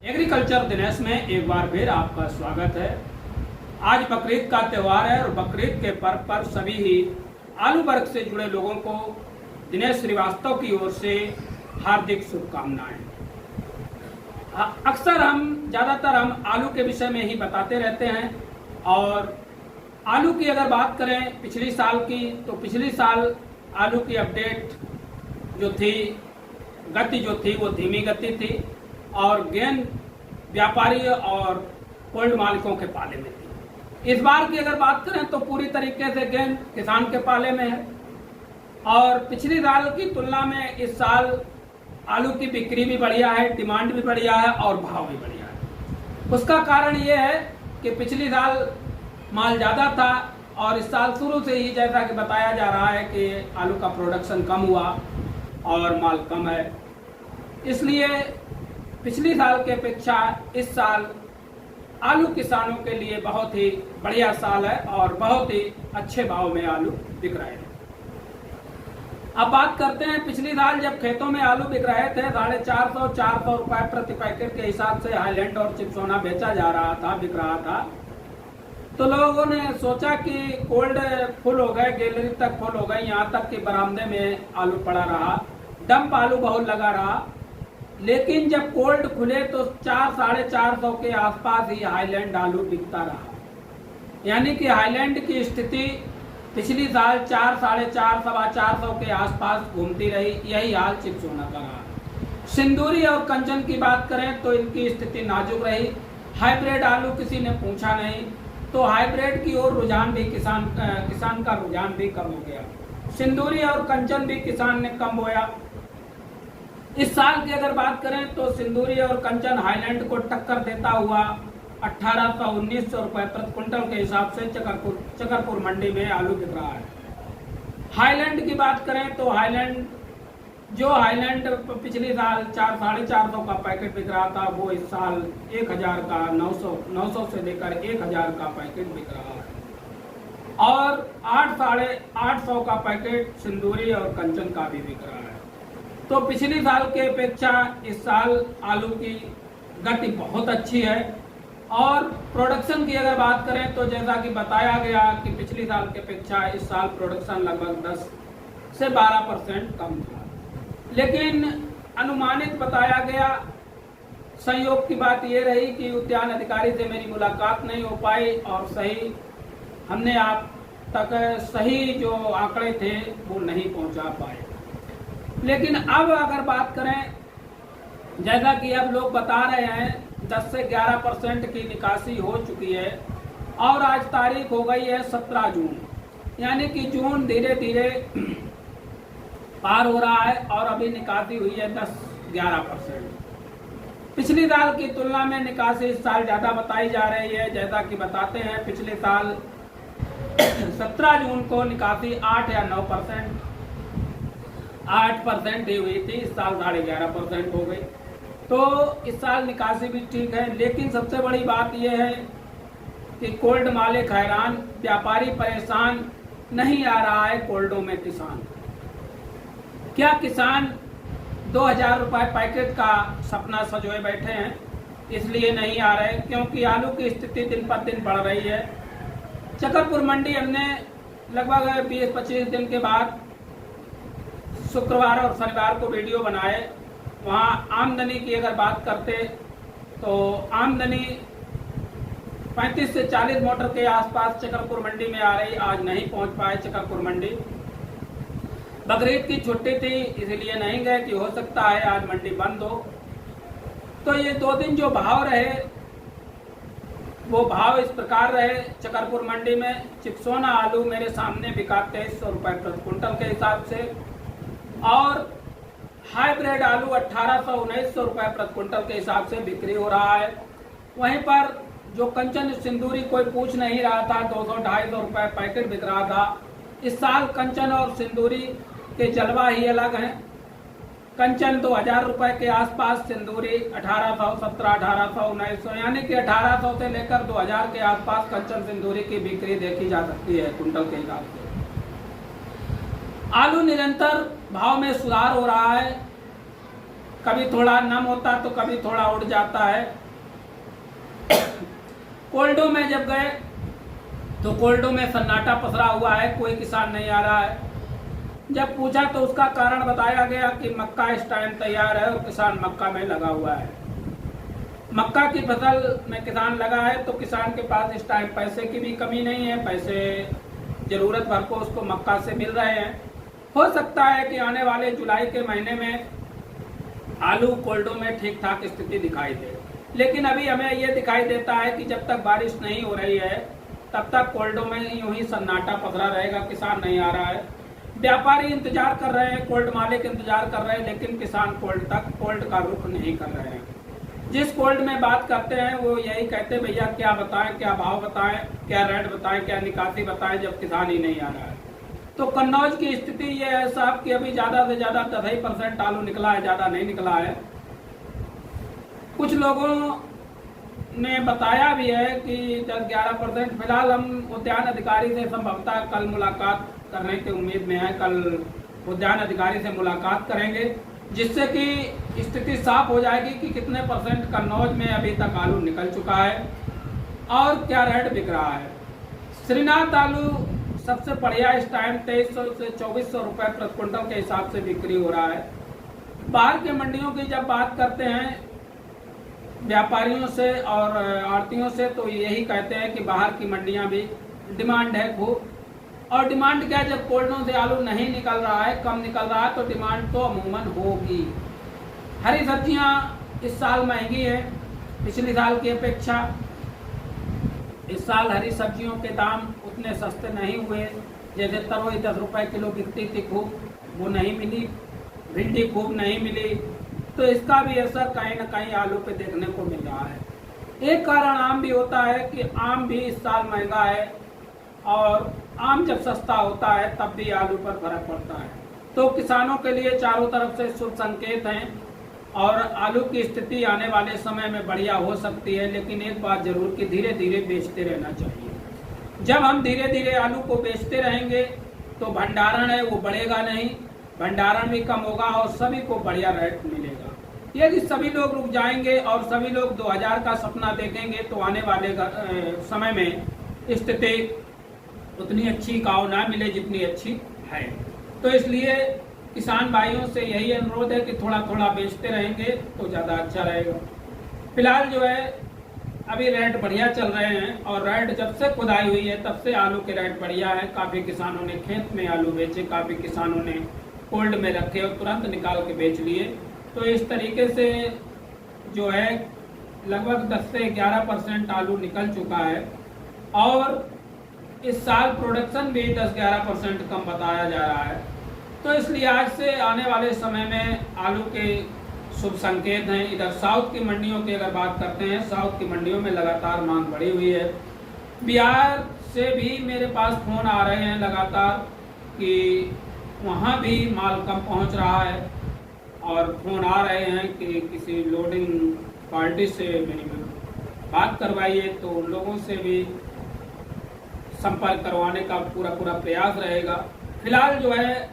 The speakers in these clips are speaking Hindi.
एग्रीकल्चर दिनेश में एक बार फिर आपका स्वागत है। आज बकरीद का त्यौहार है और बकरीद के पर्व पर सभी ही आलू वर्ग से जुड़े लोगों को दिनेश श्रीवास्तव की ओर से हार्दिक शुभकामनाएं। अक्सर ज़्यादातर हम आलू के विषय में ही बताते रहते हैं और आलू की अगर बात करें पिछली साल की, तो पिछली साल आलू की अपडेट जो थी, गति जो थी वो धीमी गति थी और गेंद व्यापारी और कोल्ड मालिकों के पाले में थी। इस बार की अगर बात करें तो पूरी तरीके से गेंद किसान के पाले में है और पिछली साल की तुलना में इस साल आलू की बिक्री भी बढ़िया है, डिमांड भी बढ़िया है और भाव भी बढ़िया है। उसका कारण ये है कि पिछली साल माल ज़्यादा था और इस साल शुरू से ही जैसा कि बताया जा रहा है कि आलू का प्रोडक्शन कम हुआ और माल कम है, इसलिए पिछली साल की अपेक्षा इस साल आलू किसानों के लिए बहुत ही बढ़िया साल है और बहुत ही अच्छे भाव में आलू बिक रहे हैं। अब बात करते हैं, पिछली साल जब खेतों में आलू बिक रहे थे 450-400 रुपए प्रति पैकेट के हिसाब से हाईलैंड और चिप्सोना बेचा जा रहा था, बिक रहा था, तो लोगों ने सोचा कि कोल्ड फुल हो गए, गैलरी तक फुल हो गई, यहाँ तक कि बरामदे में आलू पड़ा रहा, डंप आलू बहुत लगा रहा। लेकिन जब कोल्ड खुले तो 400-450 के आसपास ही हाईलैंड आलू बिकता रहा, यानी कि हाईलैंड की स्थिति पिछली साल 400-450 के आसपास घूमती रही। यही हाल चिप्सोना का रहा। सिंदूरी और कंचन की बात करें तो इनकी स्थिति नाजुक रही। हाइब्रिड आलू किसी ने पूछा नहीं, तो हाइब्रिड की ओर रुझान भी किसान का रुझान भी कम हो गया। सिंदूरी और कंचन भी किसान ने कम बोया। इस साल की अगर बात करें तो सिंदूरी और कंचन हाईलैंड को टक्कर देता हुआ 1800-1900 रुपए प्रति क्विंटल के हिसाब से चकरपुर मंडी में आलू बिक रहा है। हाईलैंड की बात करें तो हाईलैंड पिछली साल 400-450 का पैकेट बिक रहा था, वो इस साल 1000 का 900 से लेकर 1000 का पैकेट बिक रहा है और 800-850 का पैकेट सिंदूरी और कंचन का भी बिक रहा है। तो पिछली साल के अपेक्षा इस साल आलू की गति बहुत अच्छी है और प्रोडक्शन की अगर बात करें तो जैसा कि बताया गया कि पिछली साल की अपेक्षा इस साल प्रोडक्शन लगभग 10 से 12% कम था, लेकिन अनुमानित बताया गया। संयोग की बात यह रही कि उद्यान अधिकारी से मेरी मुलाकात नहीं हो पाई और हमने आप तक सही जो आंकड़े थे वो नहीं पहुंचा पाए। लेकिन अब अगर बात करें, जैसा कि अब लोग बता रहे हैं 10 से 11% की निकासी हो चुकी है और आज तारीख हो गई है 17 जून, यानी कि जून धीरे धीरे पार हो रहा है और अभी निकासी हुई है 10-11%। पिछली साल की तुलना में निकासी इस साल ज़्यादा बताई जा रही है। जैसा कि बताते हैं, पिछले साल 17 जून को निकासी 8 या 8% ही हुई थी, इस साल 11.5% हो गई। तो इस साल निकासी भी ठीक है, लेकिन सबसे बड़ी बात यह है कि कोल्ड मालिक हैरान, व्यापारी परेशान, नहीं आ रहा है कोल्डों में किसान। क्या किसान 2000 रुपए पैकेट का सपना सजोए बैठे हैं? इसलिए नहीं आ रहे क्योंकि आलू की स्थिति दिन पर दिन बढ़ रही है। चकरपुर मंडी हमने लगभग 20-25 दिन के बाद शुक्रवार और शनिवार को वीडियो बनाए। वहाँ आमदनी की अगर बात करते तो आमदनी 35 से 40 मोटर के आसपास चकरपुर मंडी में आ रही। आज नहीं पहुँच पाए चकरपुर मंडी, बकरीद की छुट्टी थी इसलिए नहीं गए कि हो सकता है आज मंडी बंद हो। तो ये 2 दिन जो भाव रहे वो भाव इस प्रकार रहे। चकरपुर मंडी में चिप्सोना आलू मेरे सामने बिका 2300 रुपए प्रति क्विंटल के हिसाब से और हाइब्रिड आलू 1800-1900 रुपए प्रति क्विंटल के हिसाब से बिक्री हो रहा है। वहीं पर जो कंचन सिंदूरी कोई पूछ नहीं रहा था, 200-250 रुपए पैकेट बिक रहा था। इस साल कंचन और सिंदूरी के जलवा ही अलग हैं। कंचन 2000 रुपए के आसपास, सिंदूरी 1800, 1700, 1800, 1900, यानी कि 1800 से लेकर 2000 के आसपास कंचन सिंदूरी की बिक्री देखी जा सकती है कुंटल के हिसाब से। आलू निरंतर भाव में सुधार हो रहा है। कभी थोड़ा नम होता तो कभी थोड़ा उड़ जाता है। कोल्डो में जब गए तो कोल्डो में सन्नाटा पसरा हुआ है, कोई किसान नहीं आ रहा है। जब पूछा तो उसका कारण बताया गया कि मक्का इस टाइम तैयार है और किसान मक्का में लगा हुआ है। मक्का की फसल में किसान लगा है तो किसान के पास इस टाइम पैसे की भी कमी नहीं है, पैसे ज़रूरत भर को उसको मक्का से मिल रहे हैं। हो सकता है कि आने वाले जुलाई के महीने में आलू कोल्डो में ठीक ठाक स्थिति दिखाई दे, लेकिन अभी हमें ये दिखाई देता है कि जब तक बारिश नहीं हो रही है तब तक कोल्डो में यूं ही सन्नाटा पसरा रहेगा, किसान नहीं आ रहा है। व्यापारी इंतजार कर रहे हैं, कोल्ड मालिक इंतजार कर रहे हैं, लेकिन किसान कोल्ड का रुख नहीं कर रहे हैं। जिस कोल्ड में बात करते हैं वो यही कहते भैया क्या बताएं, क्या भाव बताएं, क्या रेट बताएं, क्या निकासी बताएं, जब किसान ही नहीं आ रहा है। तो कन्नौज की स्थिति ये है साहब कि अभी ज़्यादा से ज़्यादा 10% आलू निकला है, ज़्यादा नहीं निकला है। कुछ लोगों ने बताया भी है कि 10-11%। फिलहाल हम उद्यान अधिकारी से संभवतः कल मुलाकात करने की उम्मीद में है। कल उद्यान अधिकारी से मुलाकात करेंगे जिससे कि स्थिति साफ हो जाएगी कि कितने % कन्नौज में अभी तक आलू निकल चुका है और क्या रेट बिक रहा है। श्रीनाथ आलू सबसे बढ़िया इस टाइम 2300 से 2400 रुपये प्रति क्विंटल के हिसाब से बिक्री हो रहा है। बाहर के मंडियों की जब बात करते हैं व्यापारियों से और आड़तियों से तो यही कहते हैं कि बाहर की मंडियां भी डिमांड है खूब। और डिमांड क्या, जब कोल्डों से आलू नहीं निकल रहा है, कम निकल रहा है, तो डिमांड तो अमूमन होगी। हरी सब्जियां इस साल महंगी है पिछले साल की अपेक्षा। इस साल हरी सब्जियों के दाम उतने सस्ते नहीं हुए। जैसे तरोई 10 रुपये किलो बिकती थी खूब, वो नहीं मिली। भिंडी खूब नहीं मिली, तो इसका भी असर कहीं ना कहीं आलू पे देखने को मिल रहा है। एक कारण आम भी होता है कि आम भी इस साल महंगा है और आम जब सस्ता होता है तब भी आलू पर फर्क पड़ता है। तो किसानों के लिए चारों तरफ से शुभ संकेत हैं और आलू की स्थिति आने वाले समय में बढ़िया हो सकती है। लेकिन एक बात जरूर कि धीरे धीरे बेचते रहना चाहिए। जब हम धीरे धीरे आलू को बेचते रहेंगे तो भंडारण है वो बढ़ेगा नहीं, भंडारण भी कम होगा और सभी को बढ़िया रेट मिलेगा। यदि सभी लोग रुक जाएंगे और सभी लोग 2000 का सपना देखेंगे तो आने वाले समय में स्थिति उतनी अच्छी गाँव ना मिले जितनी अच्छी है। तो इसलिए किसान भाइयों से यही अनुरोध है कि थोड़ा थोड़ा बेचते रहेंगे तो ज़्यादा अच्छा रहेगा। फिलहाल जो है अभी रेट बढ़िया चल रहे हैं और रेट जब से खुदाई हुई है तब से आलू के रेट बढ़िया है। काफ़ी किसानों ने खेत में आलू बेचे, काफ़ी किसानों ने कोल्ड में रखे और तुरंत निकाल के बेच लिए। तो इस तरीके से जो है लगभग 10 से 11% आलू निकल चुका है और इस साल प्रोडक्शन भी 10-11% कम बताया जा रहा है। तो इस लिहाज से आने वाले समय में आलू के शुभ संकेत हैं। इधर साउथ की मंडियों की अगर बात करते हैं, साउथ की मंडियों में लगातार मांग बढ़ी हुई है। बिहार से भी मेरे पास फ़ोन आ रहे हैं लगातार कि वहाँ भी माल कम पहुँच रहा है और फ़ोन आ रहे हैं कि किसी लोडिंग पार्टी से मेरी बात करवाइए, तो उन लोगों से भी संपर्क करवाने का पूरा प्रयास रहेगा। फिलहाल जो है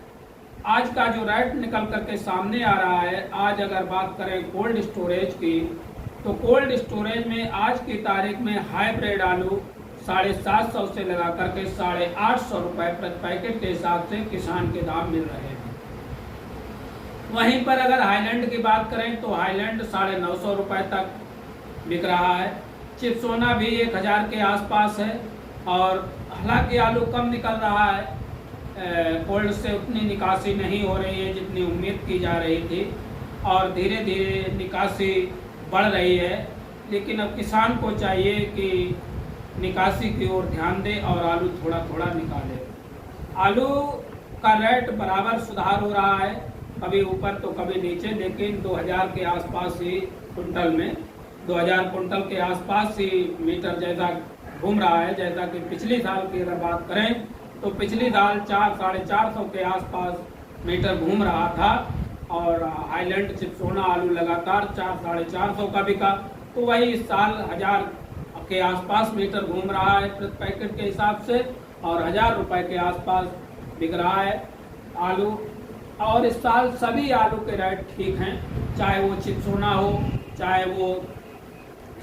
आज का जो रेट निकल करके सामने आ रहा है, आज अगर बात करें कोल्ड स्टोरेज की तो कोल्ड स्टोरेज में आज की तारीख में हाइब्रिड आलू 750 से लगा करके 850 रुपये प्रति पैकेट के हिसाब से किसान के दाम मिल रहे हैं। वहीं पर अगर हाईलैंड की बात करें तो हाईलैंड 950 रुपये तक बिक रहा है। चिप्सोना भी 1000 के आसपास है और हालांकि आलू कम निकल रहा है, कोल्ड से उतनी निकासी नहीं हो रही है जितनी उम्मीद की जा रही थी और धीरे धीरे निकासी बढ़ रही है। लेकिन अब किसान को चाहिए कि निकासी की ओर ध्यान दे और आलू थोड़ा थोड़ा निकाले। आलू का रेट बराबर सुधार हो रहा है, कभी ऊपर तो कभी नीचे, लेकिन 2000 के आसपास ही कुंटल में 2000 कुंटल के आसपास ही मीटर जैसा घूम रहा है। जैसा कि पिछली साल की अगर बात करें तो पिछली साल 400-450 के आसपास मीटर घूम रहा था और हाईलैंड चिप्सोना आलू लगातार 400-450 का बिका। तो वही इस साल 1000 के आसपास मीटर घूम रहा है प्रति पैकेट के हिसाब से और 1000 रुपये के आसपास बिक रहा है आलू। और इस साल सभी आलू के रेट ठीक हैं, चाहे वो चिकसोना हो, चाहे वो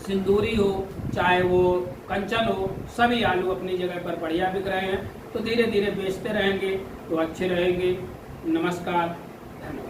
सिंदूरी हो, चाहे वो कंचन हो, सभी आलू अपनी जगह पर बढ़िया बिक रहे हैं। तो धीरे धीरे बेचते रहेंगे तो अच्छे रहेंगे। नमस्कार, धन्यवाद।